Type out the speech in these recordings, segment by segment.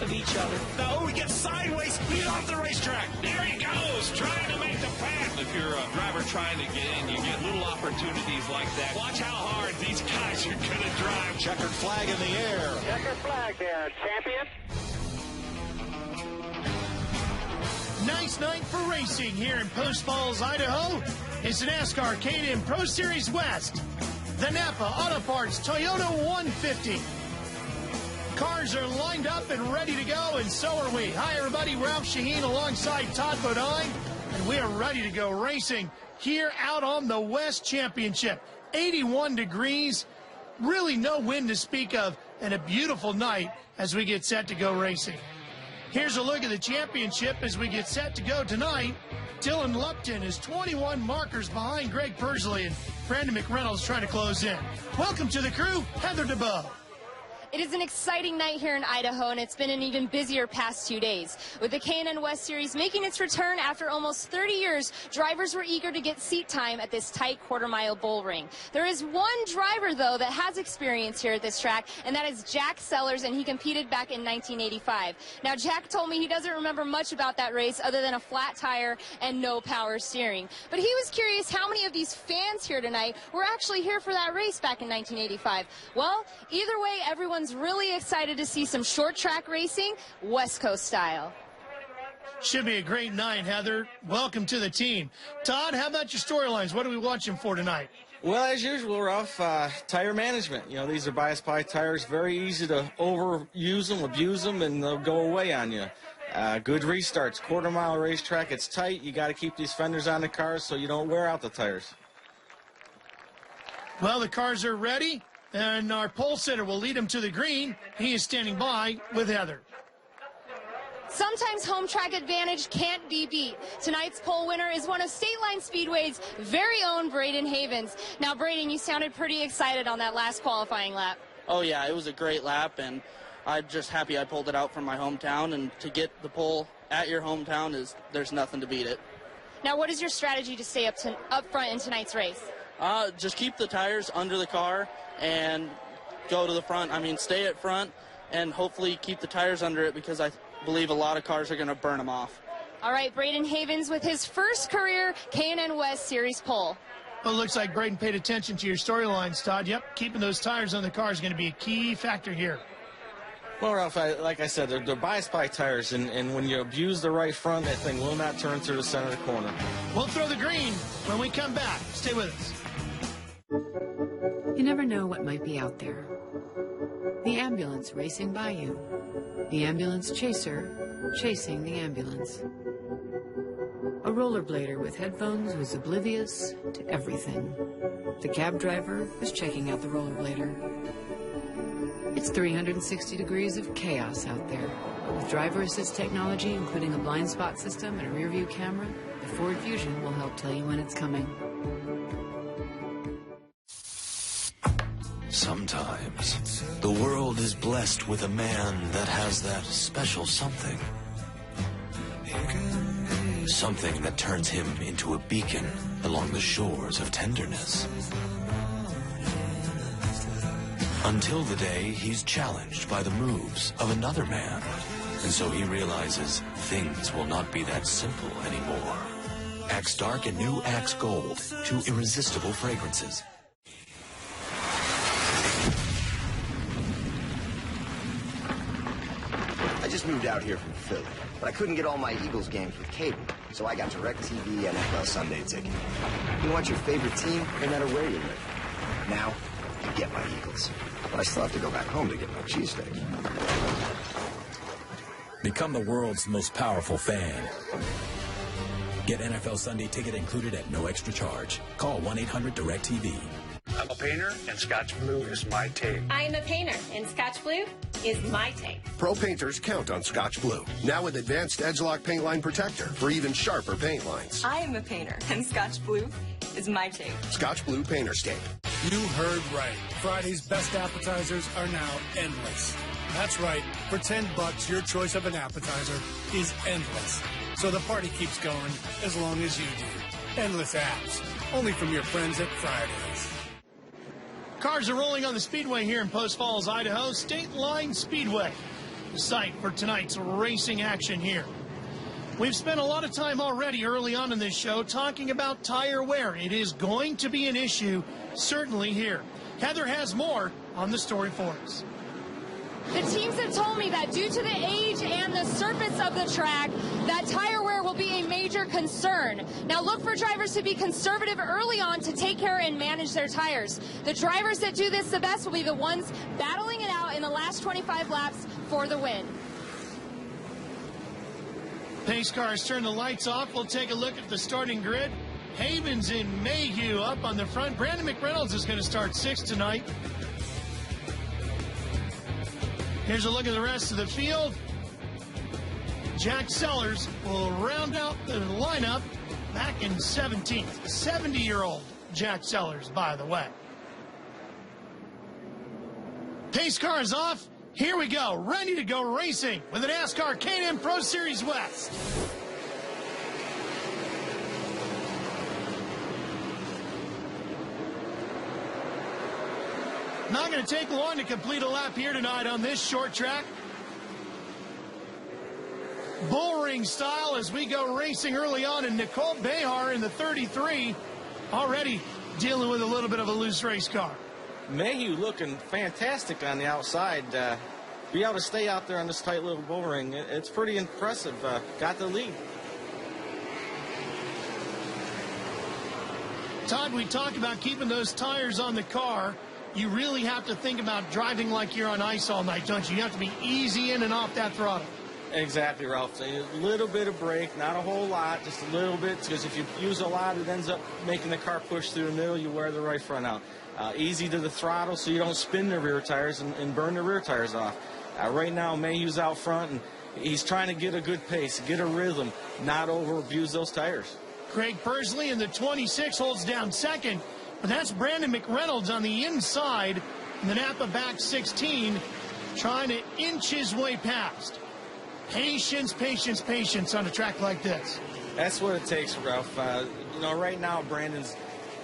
of each other. No, he gets sideways. He's off the racetrack. There he goes, trying to make the pass. If you're a driver trying to get in, you get little opportunities like that. Watch how hard these guys are going to drive. Checkered flag in the air. Checkered flag there, champion. Nice night for racing here in Post Falls, Idaho. It's the Nascar K&N Pro Series West. The Napa Auto Parts Toyota 150. Cars are lined up and ready to go, and so are we. Hi, everybody. Ralph Shaheen alongside Todd Bodine, and we are ready to go racing here out on the West Championship. 81 degrees, really no wind to speak of, and a beautiful night as we get set to go racing. Here's a look at the championship as we get set to go tonight. Dylan Lupton is 21 markers behind Greg Persley, and Brandon McReynolds trying to close in. Welcome to the crew, Heather DeBow. It is an exciting night here in Idaho, and it's been an even busier past 2 days. With the K&N West Series making its return after almost 30 years, drivers were eager to get seat time at this tight quarter-mile bull ring. There is one driver, though, that has experience here at this track, and that is Jack Sellers, and he competed back in 1985. Now, Jack told me he doesn't remember much about that race other than a flat tire and no power steering. But he was curious how many of these fans here tonight were actually here for that race back in 1985. Well, either way, everyone's really excited to see some short track racing, West Coast style. Should be a great night, Heather. Welcome to the team. Todd, how about your storylines? What are we watching for tonight? Well, as usual, Ralph, tire management. You know, these are bias ply tires. Very easy to overuse them, abuse them, and they'll go away on you. Good restarts. Quarter-mile racetrack. It's tight. You got to keep these fenders on the cars so you don't wear out the tires. Well, the cars are ready, and our pole sitter will lead them to the green. He is standing by with Heather. Sometimes home track advantage can't be beat. Tonight's pole winner is one of State Line Speedway's very own Braden Havens. Now, Braden, you sounded pretty excited on that last qualifying lap. Oh, yeah, it was a great lap, and I'm just happy I pulled it out from my hometown, and to get the pole at your hometown, there's nothing to beat it. Now, what is your strategy to stay up front in tonight's race? Just keep the tires under the car and go to the front. I mean, stay at front and hopefully keep the tires under it, because I believe a lot of cars are going to burn them off. All right, Braden Havens with his first career K&N West Series pole. Well, it looks like Braden paid attention to your storylines, Todd. Yep, keeping those tires on the car is going to be a key factor here. Well, Ralph, like I said, they're bias ply tires, and when you abuse the right front, that thing will not turn through the center of the corner. We'll throw the green when we come back. Stay with us. You never know what might be out there. The ambulance racing by you. The ambulance chaser chasing the ambulance. A rollerblader with headphones was oblivious to everything. The cab driver was checking out the rollerblader. It's 360 degrees of chaos out there. With driver assist technology, including a blind spot system and a rear view camera, the Ford Fusion will help tell you when it's coming. Sometimes the world is blessed with a man that has that special something. Something that turns him into a beacon along the shores of tenderness. Until the day he's challenged by the moves of another man. And so he realizes things will not be that simple anymore. Axe Dark and new Axe Gold, two irresistible fragrances. I just moved out here from Philly, but I couldn't get all my Eagles games with cable, so I got DirecTV NFL Sunday Ticket. You want your favorite team, no matter where you live. Now, you get my Eagles, but I still have to go back home to get my cheesesteak. Become the world's most powerful fan. Get NFL Sunday Ticket included at no extra charge. Call 1-800-DIRECTV. I'm a painter, and Scotch Blue is my tape. I'm a painter, and Scotch Blue is my tape. Pro painters count on Scotch Blue. Now with advanced Edge-Lock paint line protector for even sharper paint lines. I am a painter, and Scotch Blue is my tape. Scotch Blue Painter's Tape. You heard right. Friday's best appetizers are now endless. That's right. For $10, your choice of an appetizer is endless. So the party keeps going as long as you do. Endless apps. Only from your friends at Fridays. Cars are rolling on the speedway here in Post Falls, Idaho. State Line Speedway. site for tonight's racing action here. We've spent a lot of time already early on in this show talking about tire wear. It is going to be an issue, certainly here. Heather has more on the story for us. The teams have told me that due to the age and the surface of the track, that tire wear will be a major concern. Now look for drivers to be conservative early on to take care and manage their tires. The drivers that do this the best will be the ones battling it out in the last 25 laps for the win. Pace cars turn the lights off. We'll take a look at the starting grid. Havens and Mayhew up on the front. Brandon McReynolds is going to start 6th tonight. Here's a look at the rest of the field. Jack Sellers will round out the lineup back in 17th. 70-year-old Jack Sellers, by the way. Pace cars off. Here we go, ready to go racing with the NASCAR K&N Pro Series West. Not going to take long to complete a lap here tonight on this short track. Bullring style as we go racing early on, and Nicole Behar in the 33 already dealing with a little bit of a loose race car. Mayhew looking fantastic on the outside. Be able to stay out there on this tight little bull ring, it's pretty impressive. Got the lead. Todd, we talked about keeping those tires on the car. You really have to think about driving like you're on ice all night, don't you? You have to be easy in and off that throttle. Exactly, Ralph. A little bit of brake, not a whole lot, just a little bit, because if you use a lot, it ends up making the car push through the middle. You wear the right front out. Easy to the throttle so you don't spin the rear tires and burn the rear tires off. Right now, Mayhew's out front, and he's trying to get a good pace, get a rhythm, not over-abuse those tires. Craig Persley in the 26 holds down second, but that's Brandon McReynolds on the inside in the Napa back 16, trying to inch his way past. Patience, patience, patience on a track like this. That's what it takes, Ralph. You know, right now,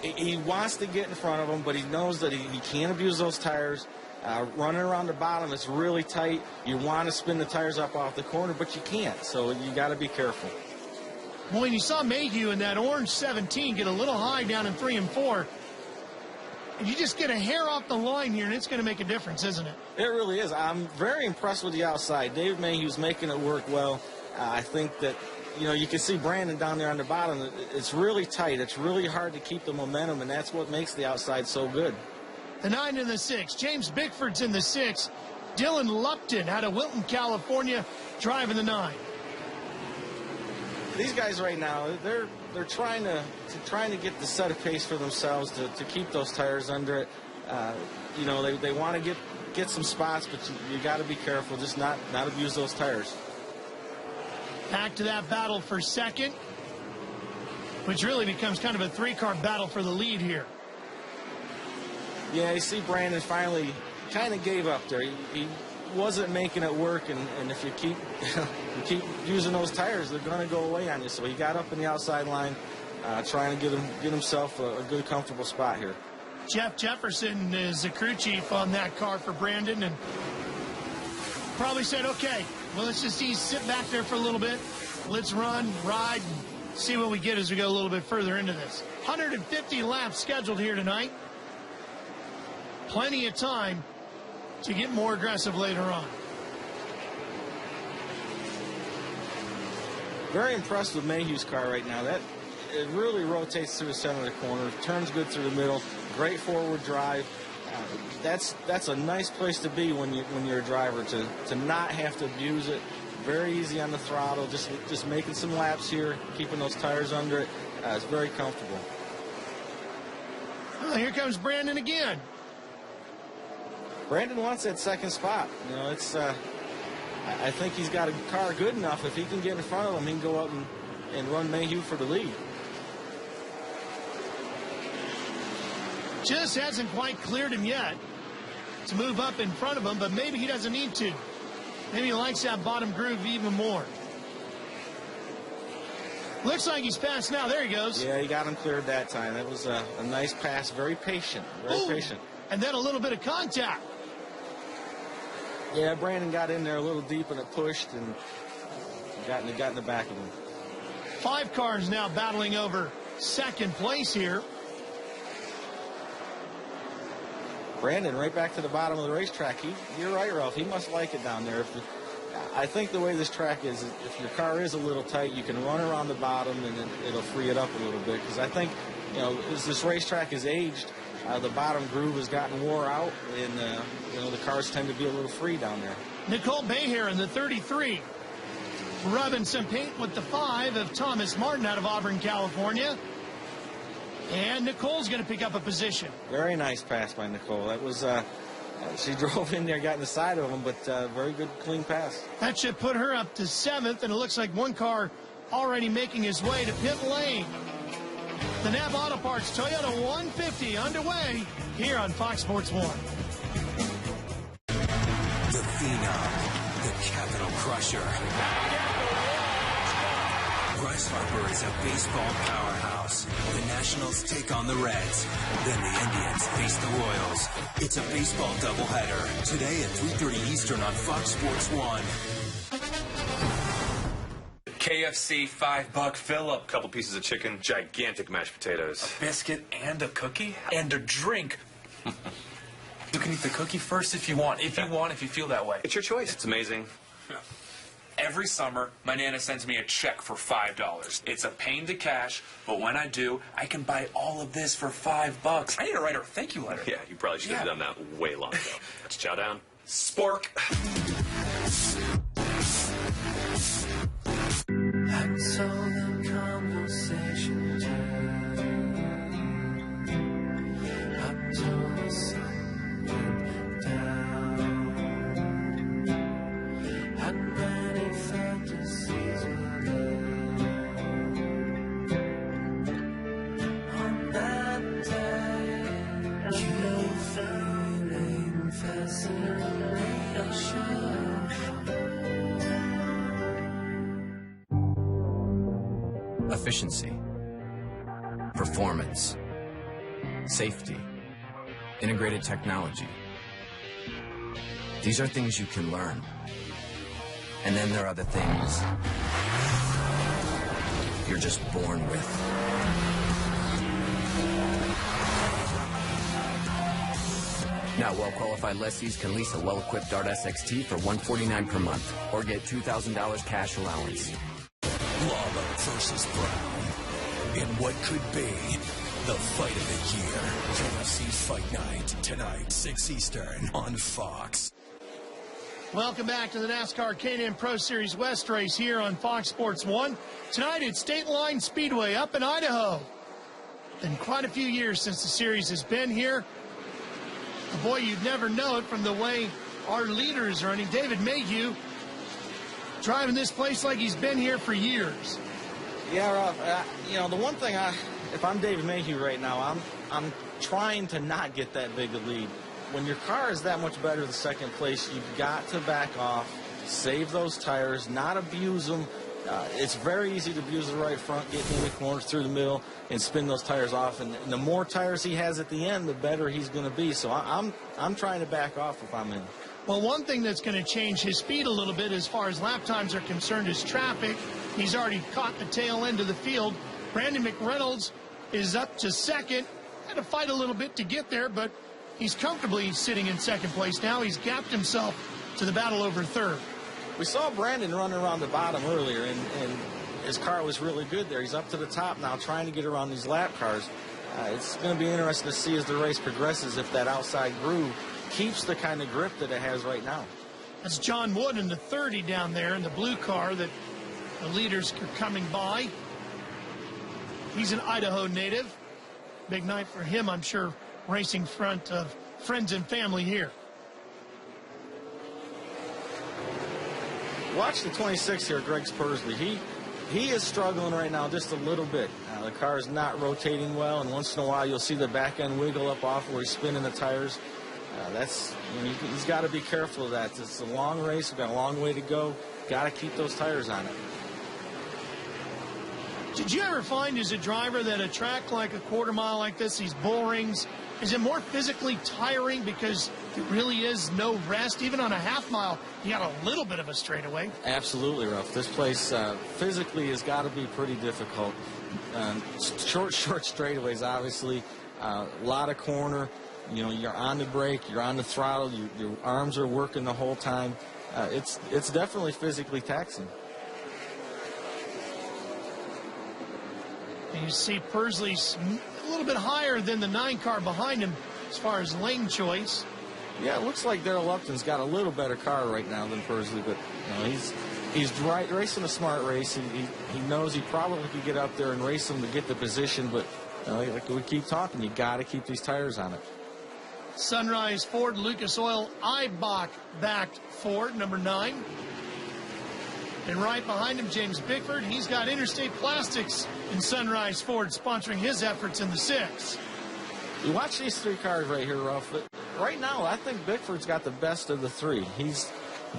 he wants to get in front of him, but he knows that he can't abuse those tires. Running around the bottom, it's really tight. You want to spin the tires up off the corner, but you can't, so you got to be careful. Well, when you saw Mayhew in that orange 17 get a little high down in 3 and 4, and you just get a hair off the line here, and it's going to make a difference, isn't it? It really is. I'm very impressed with the outside. David Mayhew's making it work well. I think that, you know, you can see Brandon down there on the bottom. It's really tight. It's really hard to keep the momentum, and that's what makes the outside so good. The 9 and the 6. James Bickford's in the 6. Dylan Lupton out of Wilton, California, driving the 9. These guys right now, they're trying to get the set of pace for themselves to keep those tires under it. You know, they want to get some spots, but you got to be careful, just not abuse those tires. Back to that battle for second, which really becomes kind of a 3-car battle for the lead here. Yeah, you see Brandon finally kind of gave up there. He wasn't making it work, and if you keep using those tires, they're going to go away on you. So he got up in the outside line, trying to get himself a good, comfortable spot here. Jeff Jefferson is the crew chief on that car for Brandon, and probably said, okay, well, let's just sit back there for a little bit. Let's run, ride, and see what we get as we go a little bit further into this. 150 laps scheduled here tonight. Plenty of time to get more aggressive later on. Very impressed with Mayhew's car right now. It really rotates through the center of the corner, turns good through the middle, great forward drive. That's a nice place to be when you're a driver, to not have to abuse it. Very easy on the throttle, just making some laps here, keeping those tires under it. It's very comfortable. Well, here comes Brandon again. Brandon wants that second spot. You know, it's I think he's got a car good enough. If he can get in front of him, he can go out and run Mayhew for the lead. Just hasn't quite cleared him yet to move up in front of him, but maybe he doesn't need to. Maybe he likes that bottom groove even more. Looks like he's passed now. There he goes. Yeah, he got him cleared that time. That was a nice pass. Very patient. Very patient. And then a little bit of contact. Yeah, Brandon got in there a little deep and it pushed and got in the back of him. 5 cars now battling over second place here. Brandon right back to the bottom of the racetrack. You're right, Ralph. He must like it down there. I think the way this track is, if your car is a little tight, you can run around the bottom and it'll free it up a little bit. Because I think, as this racetrack is aged, the bottom groove has gotten wore out, and the cars tend to be a little free down there. Nicole Beher in the 33. Rubbing some paint with the 5 of Thomas Martin out of Auburn, California. And Nicole's going to pick up a position. Very nice pass by Nicole. That was, she drove in there, got in the side of him, but very good, clean pass. That should put her up to 7th, and it looks like one car already making his way to pit lane. The Napa Auto Parts Toyota 150 underway here on Fox Sports 1. The Phenom, the Capital Crusher. Bryce Harper is a baseball powerhouse. The Nationals take on the Reds. Then the Indians face the Royals. It's a baseball doubleheader. Today at 3:30 Eastern on Fox Sports 1. KFC $5 fill-up. Couple pieces of chicken, gigantic mashed potatoes. A biscuit and a cookie and a drink. You can eat the cookie first if you want. If you feel that way. It's your choice. It's amazing. Every summer, my Nana sends me a check for $5. It's a pain to cash, but when I do, I can buy all of this for $5. I need to write her a thank you letter. Yeah, you probably should have done that way long ago. Let's chow down. Spork. I told them conversation I told her something down. Had many fantasies with her. On that day, you feeling fascination. Efficiency, performance, safety, integrated technology. These are things you can learn. And then there are the things you're just born with. Now, well-qualified lessees can lease a well-equipped Dart SXT for $149 per month or get $2,000 cash allowance. Lawler versus Brown in what could be the fight of the year. KFC's Fight Night, tonight, 6 Eastern on Fox. Welcome back to the NASCAR K&N Pro Series West race here on Fox Sports 1. Tonight at State Line Speedway up in Idaho. Been quite a few years since the series has been here. Boy, you'd never know it from the way our leader is running. David Mayhew driving this place like he's been here for years. Yeah, Ralph, the one thing if I'm David Mayhew right now, I'm trying to not get that big a lead. When your car is that much better than second place, you've got to back off, save those tires, not abuse them. It's very easy to abuse the right front, get in the corners, through the middle, and spin those tires off. And the more tires he has at the end, the better he's going to be. So I'm trying to back off if I'm in. Well, one thing that's going to change his speed a little bit as far as lap times are concerned is traffic. He's already caught the tail end of the field. Brandon McReynolds is up to second. Had to fight a little bit to get there, but he's comfortably sitting in second place now. He's gapped himself to the battle over third. We saw Brandon run around the bottom earlier, and his car was really good there. He's up to the top now trying to get around these lap cars. It's going to be interesting to see as the race progresses if that outside groove keeps the kind of grip that it has right now. That's John Wood in the 30 down there in the blue car that the leaders are coming by. He's an Idaho native. Big night for him, I'm sure, racing front of friends and family here. Watch the 26 here, Greg Spursley. He is struggling right now just a little bit. The car is not rotating well, and once in a while you'll see the back end wiggle up off where he's spinning the tires. He's got to be careful of that. It's a long race. We've got a long way to go. Got to keep those tires on it. Did you ever find as a driver that a track like a quarter mile like this, these bull rings, Is it more physically tiring because it really is no rest? Even on a half mile, you got a little bit of a straightaway. Absolutely, Ruff. This place physically has got to be pretty difficult. Short straightaways, obviously. A lot of corner. You know, you're on the brake, you're on the throttle, your arms are working the whole time. It's definitely physically taxing. And you see Pursley's a little bit higher than the 9 car behind him as far as lane choice. Yeah, it looks like Darrell Upton's got a little better car right now than Pursley, but you know, he's racing a smart race. He knows he probably could get up there and race him to get the position, but you know, like we keep talking, you got to keep these tires on it. Sunrise Ford, Lucas Oil, Eibach-backed Ford, number 9. And right behind him, James Bickford. He's got Interstate Plastics and Sunrise Ford sponsoring his efforts in the 6. You watch these 3 cars right here, Ruff. Right now, I think Bickford's got the best of the 3. He's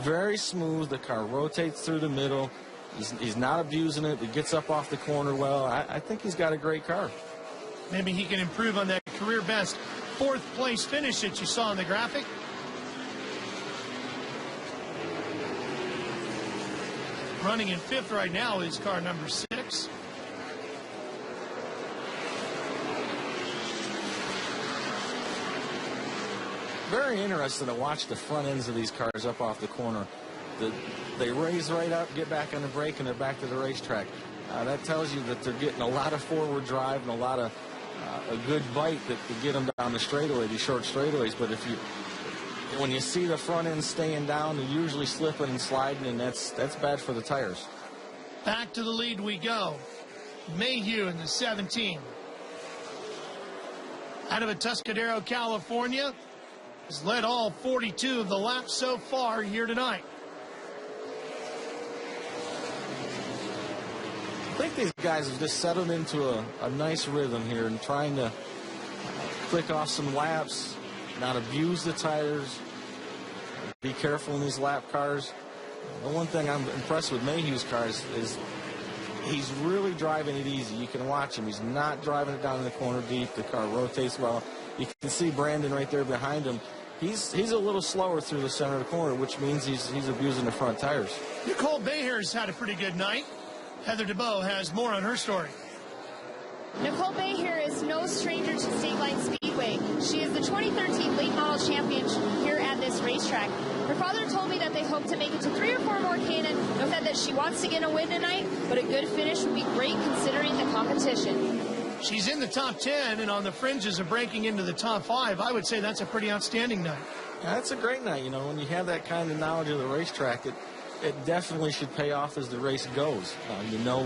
very smooth. The car rotates through the middle. He's not abusing it. He gets up off the corner well. I think he's got a great car. Maybe he can improve on that career best 4th place finish that you saw in the graphic. Running in 5th right now is car number 6. Very interesting to watch the front ends of these cars up off the corner. They raise right up, get back on the brake, and they're back to the racetrack. That tells you that they're getting a lot of forward drive and a lot of a good bite that could get them down the straightaway, these short straightaways. But when you see the front end staying down, they're usually slipping and sliding, and that's bad for the tires. Back to the lead we go. Mayhew in the 17. Out of Atascadero, California, has led all 42 of the laps so far here tonight. I think these guys have just settled into a nice rhythm here and trying to click off some laps, not abuse the tires, be careful in these lap cars. The one thing I'm impressed with Mayhew's cars is he's really driving it easy. You can watch him. He's not driving it down in the corner deep. The car rotates well. You can see Brandon right there behind him. He's a little slower through the center of the corner, which means he's abusing the front tires. Nicole Beher's had a pretty good night. Heather DeBow has more on her story. Nicole Beher is no stranger to State Line Speedway. She is the 2013 late model champion here at this racetrack. Her father told me that they hope to make it to 3 or 4 more K&N. No, said that she wants to get a win tonight, but a good finish would be great considering the competition. She's in the top 10 and on the fringes of breaking into the top 5. I would say that's a pretty outstanding night. That's a great night. You know, when you have that kind of knowledge of the racetrack, it definitely should pay off as the race goes. You know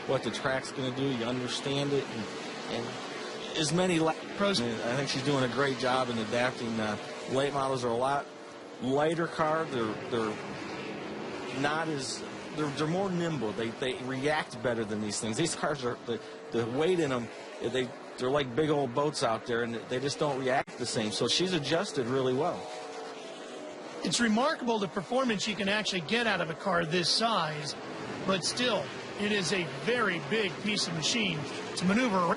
what the track's going to do. You understand it. And as many pros, I think she's doing a great job in adapting. Late models are a lot lighter car. They're not as they're more nimble. They react better than these things. These cars are the weight in them. They're like big old boats out there, and they just don't react the same. So she's adjusted really well. It's remarkable the performance you can actually get out of a car this size, but still, it is a very big piece of machine to maneuver.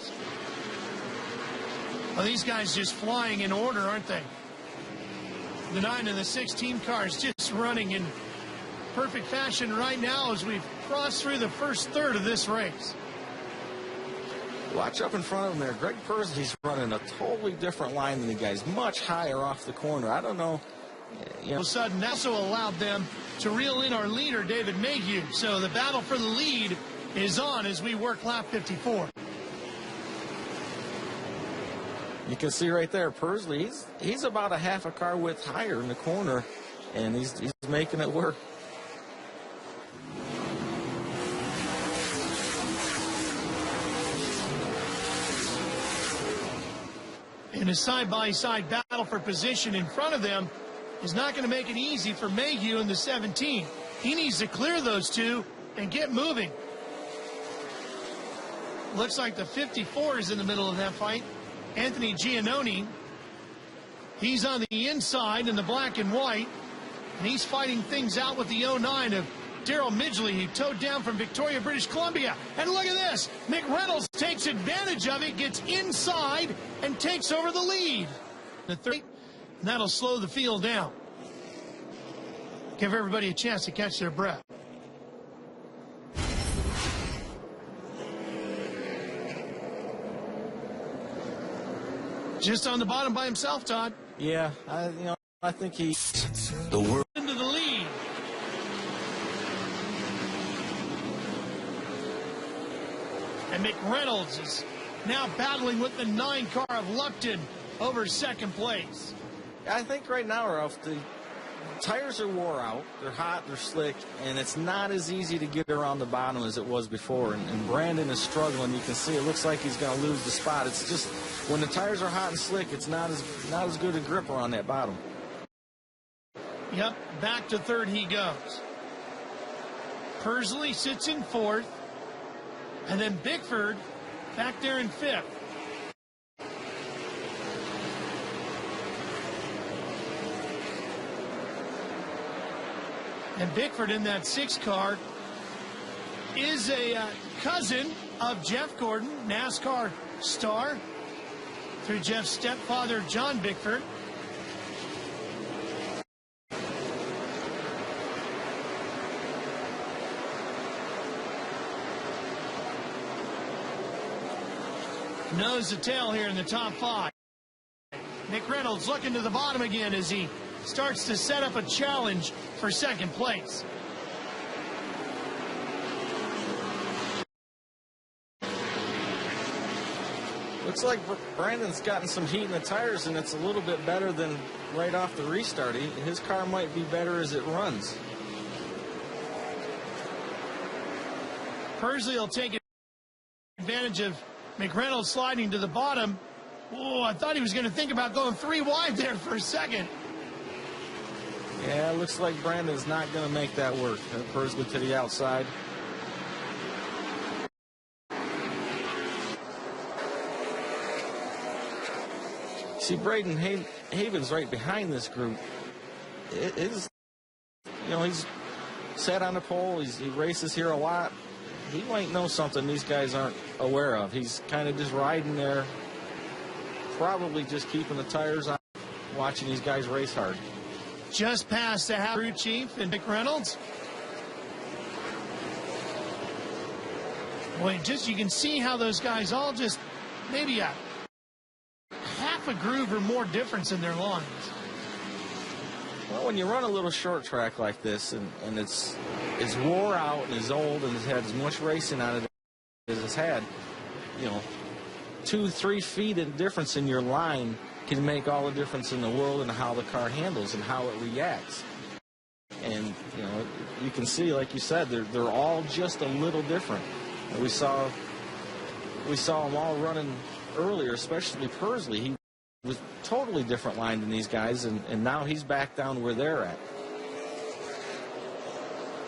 Well, these guys just flying in order, aren't they? The 9 and the 16 cars just running in perfect fashion right now as we've crossed through the first third of this race. Watch up in front of him there. Greg Pursley's running a totally different line than the guys, much higher off the corner. I don't know. All of a sudden, also allowed them to reel in our leader, David Mayhew. So the battle for the lead is on as we work lap 54. You can see right there, Pursley, he's about a half a car width higher in the corner, and he's making it work. In a side-by-side battle for position in front of them is not going to make it easy for Mayhew in the 17. He needs to clear those two and get moving. Looks like the 54 is in the middle of that fight. Anthony Giannone, he's on the inside in the black and white, and he's fighting things out with the 09 of Daryl Midgley, who towed down from Victoria, British Columbia. And look at this. McReynolds takes advantage of it, gets inside, and takes over the lead. The third, that'll slow the field down. Give everybody a chance to catch their breath. Just on the bottom by himself, Todd. Yeah, I think he's the world into the lead. And McReynolds is now battling with the 9 car of Lupton over second place. I think right now, Ralph, the tires are wore out. They're hot, they're slick, and it's not as easy to get around the bottom as it was before. And Brandon is struggling. You can see it looks like he's going to lose the spot. It's just when the tires are hot and slick, it's not as good a grip around that bottom. Yep, back to third he goes. Persley sits in fourth, and then Bickford back there in fifth. And Bickford in that 6 car is a cousin of Jeff Gordon, NASCAR star, through Jeff's stepfather, John Bickford. Nose to tail here in the top 5. McReynolds looking to the bottom again as he starts to set up a challenge for second place. Looks like Brandon's gotten some heat in the tires, and it's a little bit better than right off the restart. His car might be better as it runs. Persley will take advantage of McReynolds sliding to the bottom. Oh, I thought he was going to think about going 3 wide there for a second. Yeah, it looks like Brandon's not going to make that work. Persley to the outside. See, Braden Haven's right behind this group. He's sat on the pole. He races here a lot. He might know something these guys aren't aware of. He's kind of just riding there, probably just keeping the tires on, watching these guys race hard. Just past the crew chief and McReynolds. Boy, you can see how those guys all just maybe a half a groove or more difference in their lines. Well, when you run a little short track like this, and it's wore out and is old and has had as much racing on it as it's had, 2-3 feet of difference in your line can make all the difference in the world in how the car handles and how it reacts. And you can see, like you said, they're all just a little different. And we saw them all running earlier, especially Persley. He was totally different line than these guys, and now he's back down where they're at.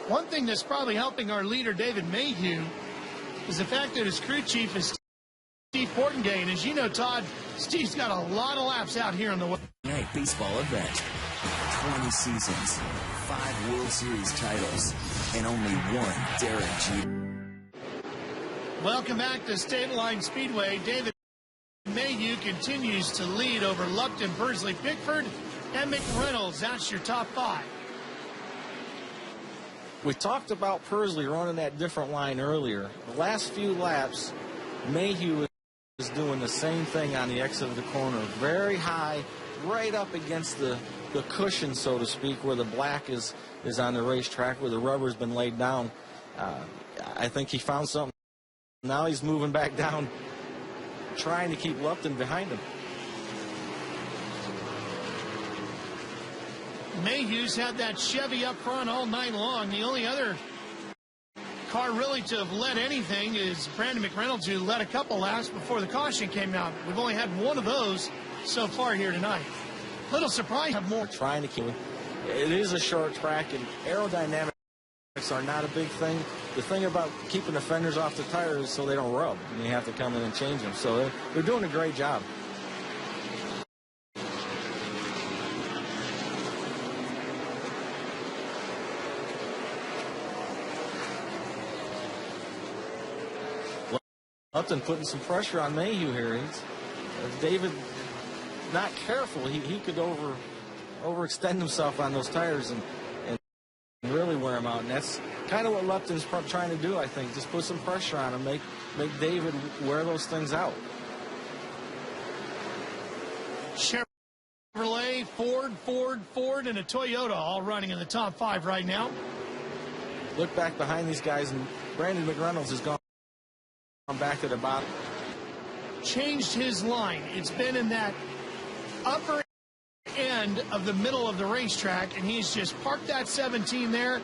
One thing that's probably helping our leader, David Mayhew, is the fact that his crew chief is Steve Portengay. And as you know, Todd, Steve's got a lot of laps out here on the way. Night baseball event. 20 seasons, 5 World Series titles, and only 1 Derek Jeter. Welcome back to State Line Speedway. David Mayhew continues to lead over Lupton, Persley, Pickford, and McReynolds. That's your top 5. We talked about Persley running that different line earlier. The last few laps, Mayhew is doing the same thing on the exit of the corner. Very high, right up against the cushion, so to speak, where the black is on the racetrack, where the rubber's been laid down. I think he found something. Now he's moving back down, trying to keep Lupton behind him. Mayhew's had that Chevy up front all night long. The only other car really to have led anything is Brandon McReynolds, who led a couple laps before the caution came out. We've only had one of those so far here tonight. Little surprise. Have more. Trying to keep it. It is a short track, and aerodynamics are not a big thing. The thing about keeping the fenders off the tires is so they don't rub, and you have to come in and change them. So they're doing a great job. Upton putting some pressure on Mayhew here. David, not careful, he could overextend himself on those tires and really wear him out. And that's kind of what Lupton's trying to do, I think. Just put some pressure on him, make David wear those things out. Chevrolet, Ford, and a Toyota all running in the top 5 right now. Look back behind these guys, and Brandon McReynolds has gone back to the bottom. Changed his line. It's been in that upper end of the middle of the racetrack, and he's just parked that 17 there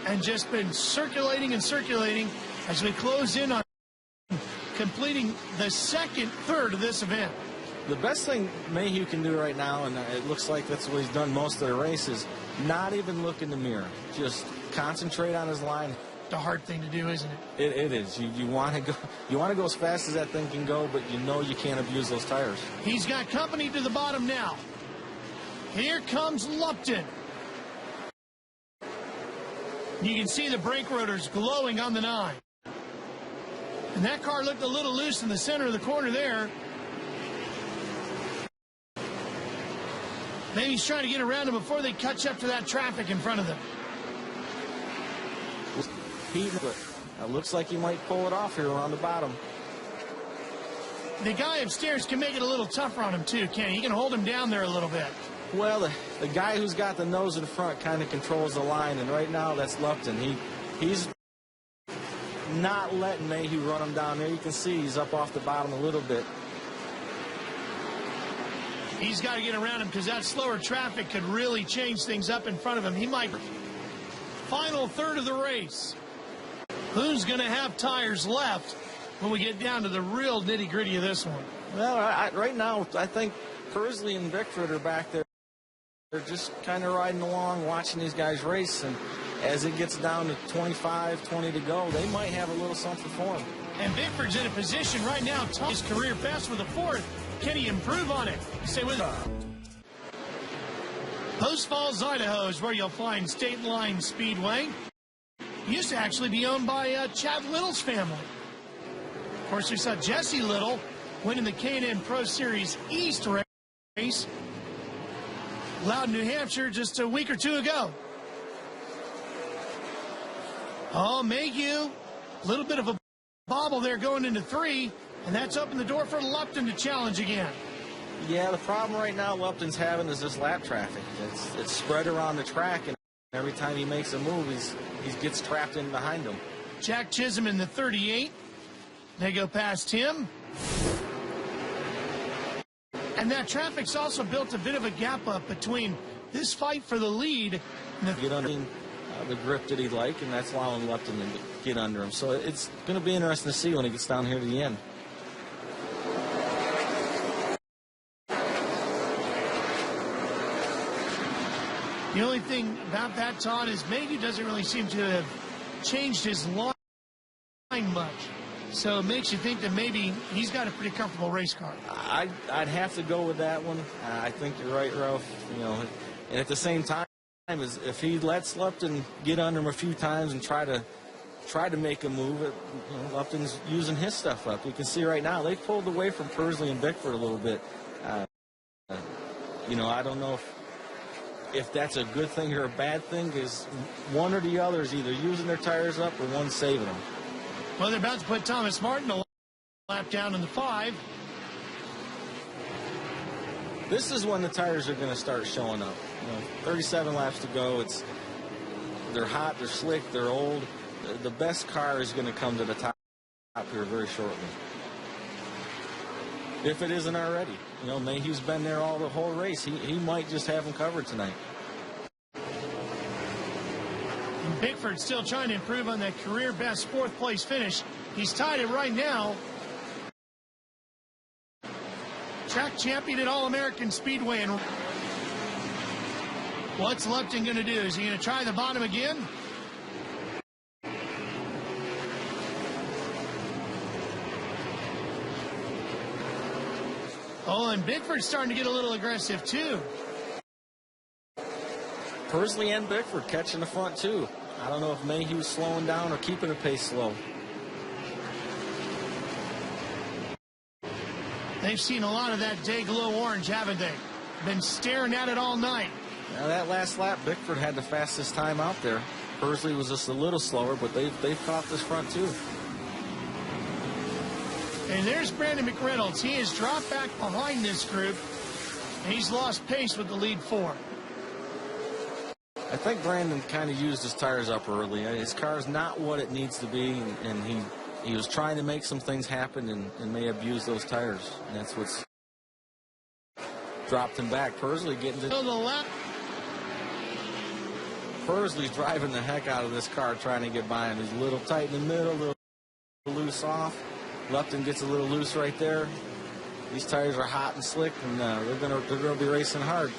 and just been circulating and circulating as we close in on completing the second third of this event. The best thing Mayhew can do right now, and it looks like that's what he's done most of the race, is not even look in the mirror. Just concentrate on his line. The hard thing to do, isn't it? It is. You want to go. You want to go as fast as that thing can go, but you know you can't abuse those tires. He's got company to the bottom now. Here comes Lupton. You can see the brake rotors glowing on the 9. And that car looked a little loose in the center of the corner there. Maybe he's trying to get around him before they catch up to that traffic in front of them. Looks like he might pull it off here around the bottom. The guy upstairs can make it a little tougher on him too, Kenny. He can hold him down there a little bit. Well, the guy who's got the nose in front kind of controls the line, and right now that's Lupton. He's not letting Mayhew run him down there. You can see he's up off the bottom a little bit. He's got to get around him because that slower traffic could really change things up in front of him. He might. Final third of the race. Who's going to have tires left when we get down to the real nitty-gritty of this one? Well, right now, I think Pursley and Bickford are back there. They're just kind of riding along, watching these guys race, and as it gets down to 25, 20 to go, they might have a little something for him. And Bickford's in a position right now to his career best with a 4th. Can he improve on it? Stay with us. Post Falls, Idaho is where you'll find State Line Speedway. Used to actually be owned by Chad Little's family. Of course, we saw Jesse Little winning the K&N Pro Series East race. Loudon, New Hampshire, just a week or two ago. Oh, Mayhew, a little bit of a bobble there going into 3, and that's opened the door for Lupton to challenge again. Yeah, the problem right now Lupton's having is this lap traffic. It's spread around the track, and every time he makes a move, he gets trapped in behind him. Jack Chisholm in the 38. They go past him. And that traffic's also built a bit of a gap up between this fight for the lead and the... Get under the grip that he'd like, and that's allowing Lupton to get under him. So it's going to be interesting to see when he gets down here to the end. The only thing about that, Todd, is Mayhew doesn't really seem to have changed his line much. So it makes you think that maybe he's got a pretty comfortable race car. I'd have to go with that one. I think you're right, Ralph. You know, and at the same time, if he lets Lupton get under him a few times and try to make a move, Lupton's using his stuff up. You can see right now they've pulled away from Pursley and Bickford a little bit. I don't know if that's a good thing or a bad thing, because one or the other is either using their tires up or one's saving them. Well, they're about to put Thomas Martin a lap down in the 5. This is when the tires are going to start showing up. 37 laps to go. They're hot, they're slick, they're old. The best car is going to come to the top here very shortly. If it isn't already. Mayhew's been there all the whole race. He might just have him covered tonight. And Bickford still trying to improve on that career best 4th place finish. He's tied it right now. Track champion at All-American Speedway. And what's Lupton going to do? Is he going to try the bottom again? Oh, and Bickford's starting to get a little aggressive, too. Pursley and Bickford catching the front, too. I don't know if Mayhew's slowing down or keeping the pace slow. They've seen a lot of that day glow orange, haven't they? Been staring at it all night. Now that last lap, Bickford had the fastest time out there. Pursley was just a little slower, but they've caught this front too. And there's Brandon McReynolds. He has dropped back behind this group, and he's lost pace with the lead 4. I think Brandon kind of used his tires up early. His car's not what it needs to be, and he was trying to make some things happen and may have used those tires. And that's what's dropped him back. Pursley getting to the left. Pursley's driving the heck out of this car trying to get by him. He's a little tight in the middle, a little loose off. Lupton gets a little loose right there. These tires are hot and slick, and they're gonna be racing hard.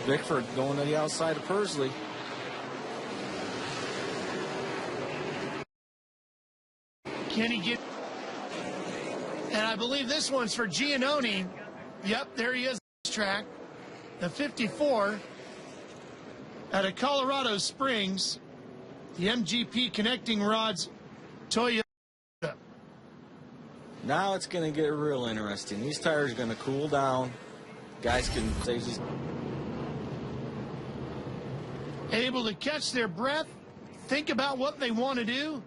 Bickford going to the outside of Pursley. Can he get? And I believe this one's for Giannone. Yep, there he is. Track, the 54 out of Colorado Springs, the MGP Connecting Rods Toyota. Now it's going to get real interesting. These tires are going to cool down. Guys can just able to catch their breath, think about what they want to do,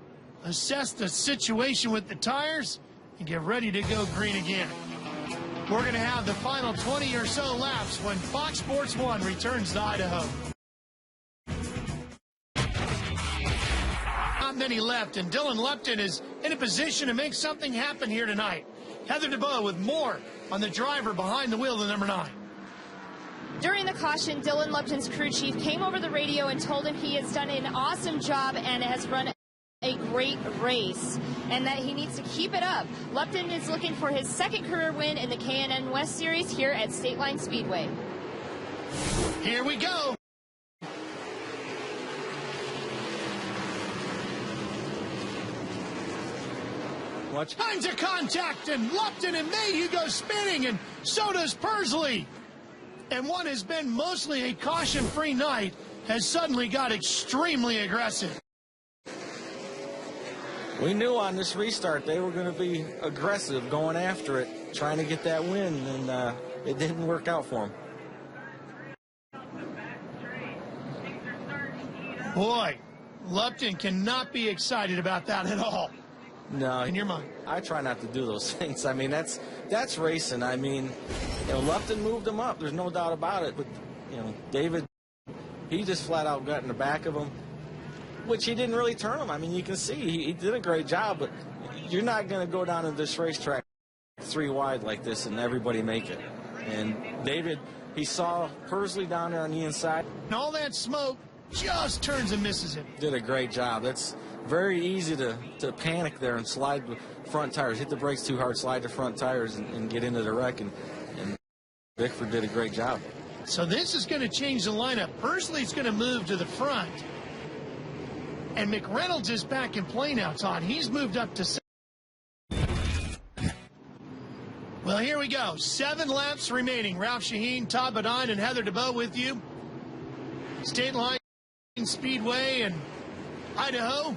assess the situation with the tires, and get ready to go green again. We're going to have the final 20 or so laps when Fox Sports 1 returns to Idaho. Not many left, and Dylan Lupton is in a position to make something happen here tonight. Heather DeBow with more on the driver behind the wheel, the number 9. During the caution, Dylan Lupton's crew chief came over the radio and told him he has done an awesome job and has run a great race, and that he needs to keep it up. Lupton is looking for his second career win in the K&N West Series here at State Line Speedway. Here we go. Watch. Times of contact, and Lupton and Mayhew go spinning, and so does Pursley. And what has been mostly a caution-free night has suddenly got extremely aggressive. We knew on this restart they were going to be aggressive, going after it, trying to get that win, and it didn't work out for them. Boy, Lupton cannot be excited about that at all. No, in your mind. I try not to do those things. I mean, that's racing. I mean, you know, Lupton moved him up. There's no doubt about it. But, you know, David, he just flat out got in the back of him, which he didn't really turn him. I mean, you can see he did a great job, but you're not going to go down to this racetrack 3 wide like this and everybody make it. And David, he saw Pursley down there on the inside. And all that smoke just turns and misses him. Did a great job. That's very easy to panic there and slide the front tires, hit the brakes too hard, slide the front tires, and get into the wreck. And Bickford did a great job. So this is going to change the lineup. Pursley's going to move to the front. And McReynolds is back in play now, Todd. He's moved up to 7. Well, here we go. 7 laps remaining. Ralph Shaheen, Todd Bodine, and Heather DeBow with you. State Line Speedway in Idaho.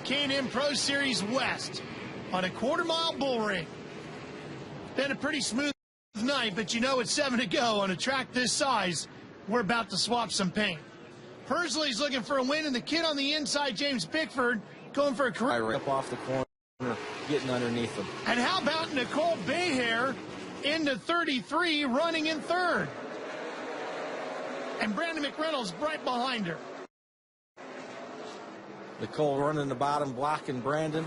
K&N Pro Series West on a quarter-mile bull ring. Been a pretty smooth night, but you know it's 7 to go on a track this size. We're about to swap some paint. Pursley's looking for a win, and the kid on the inside, James Bickford, going for a career. Up off the corner, getting underneath them. And how about Nicole Behair into 33, running in 3rd? And Brandon McReynolds right behind her. Nicole running the bottom, blocking Brandon.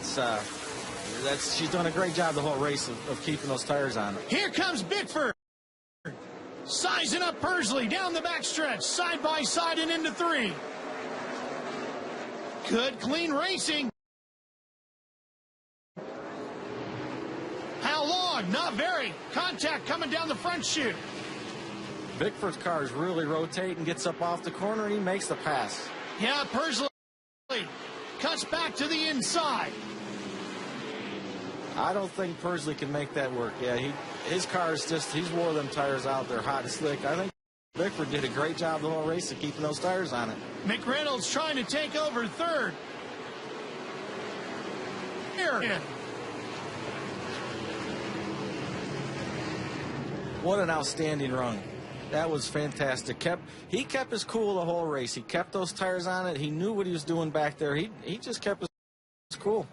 She's done a great job the whole race of keeping those tires on. Here comes Bickford. Sizing up Pursley down the backstretch, side by side and into 3. Good, clean racing. How long? Not very. Contact coming down the front chute. Bickford's car is really rotating, gets up off the corner, and he makes the pass. Yeah, Pursley cuts back to the inside. I don't think Pursley can make that work. Yeah, his car is he's wore them tires out. They're hot and slick. I think Bickford did a great job the whole race of keeping those tires on it. McReynolds trying to take over 3rd. there. Yeah. What an outstanding run. That was fantastic. He kept his cool the whole race. He kept those tires on it. He knew what he was doing back there. He just kept his cool.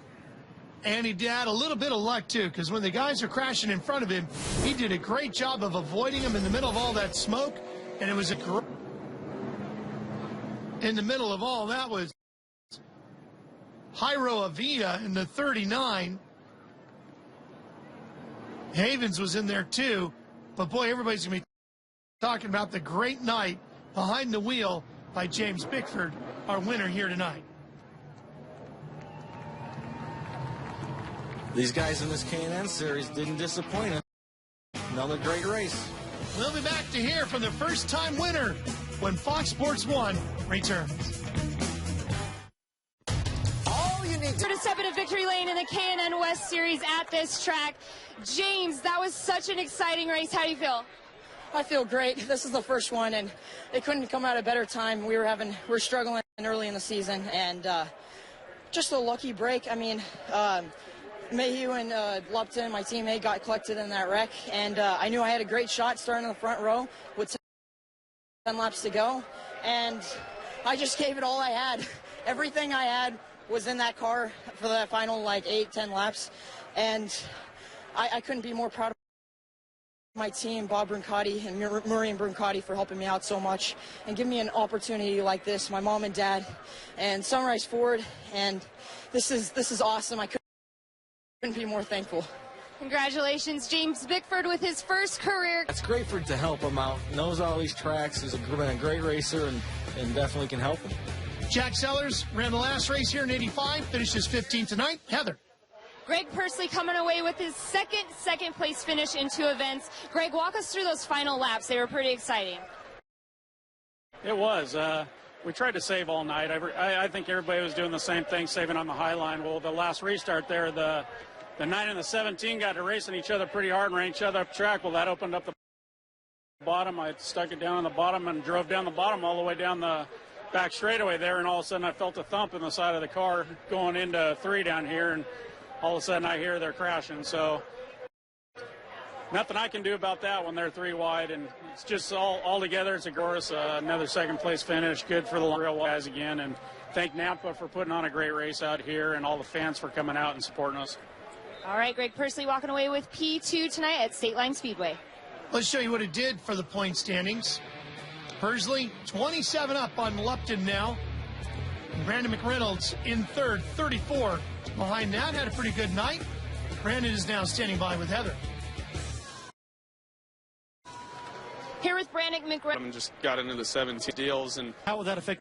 And he had a little bit of luck, too, because when the guys are crashing in front of him, he did a great job of avoiding them in the middle of all that smoke. And it was in the middle of all that was Jairo Avila in the 39. Havens was in there, too. But, boy, everybody's going to be talking about the great night behind the wheel by James Bickford, our winner here tonight. These guys in this K&N series didn't disappoint us. Another great race. We'll be back to hear from the first-time winner when Fox Sports 1 returns. All you need to step into victory lane in the K&N West Series at this track. James, that was such an exciting race. How do you feel? I feel great. This is the first one, and it couldn't come at a better time. We were struggling early in the season, and just a lucky break. I mean, Mayhew and Lupton, my teammate, got collected in that wreck, and I knew I had a great shot starting in the front row with 10 laps to go, and I just gave it all I had. Everything I had was in that car for the final, 8-10 laps, and I couldn't be more proud of my team, Bob Brancati and Murray and Brancati, for helping me out so much and giving me an opportunity like this, my mom and dad, and Sunrise Ford, and this is awesome. I couldn't be more thankful. Congratulations, James Bickford, with his first career. That's great to help him out. Knows all these tracks. He's been a great racer and definitely can help him. Jack Sellers ran the last race here in 85, finishes 15th tonight. Heather. Greg Pursley coming away with his second place finish in 2 events. Greg, walk us through those final laps. They were pretty exciting. It was. We tried to save all night. I think everybody was doing the same thing, saving on the high line. Well, the last restart there, the 9 and the 17 got to racing each other pretty hard and ran each other up track. Well, that opened up the bottom. I stuck it down on the bottom and drove down the bottom all the way down the back straightaway there, and all of a sudden I felt a thump in the side of the car going into 3 down here, and all of a sudden I hear they're crashing. So nothing I can do about that when they're 3 wide, and it's just all together. It's a course, another second place finish. Good for the real guys again, and thank Napa for putting on a great race out here and all the fans for coming out and supporting us. All right, Greg Pursley walking away with P2 tonight at State Line Speedway. Let's show you what it did for the point standings. Pursley 27 up on Lupton now. And Brandon McReynolds in 3rd, 34. Behind that, had a pretty good night. Brandon is now standing by with Heather. Here with Brandon McReynolds. Just got into the 17 deals. And how will that affect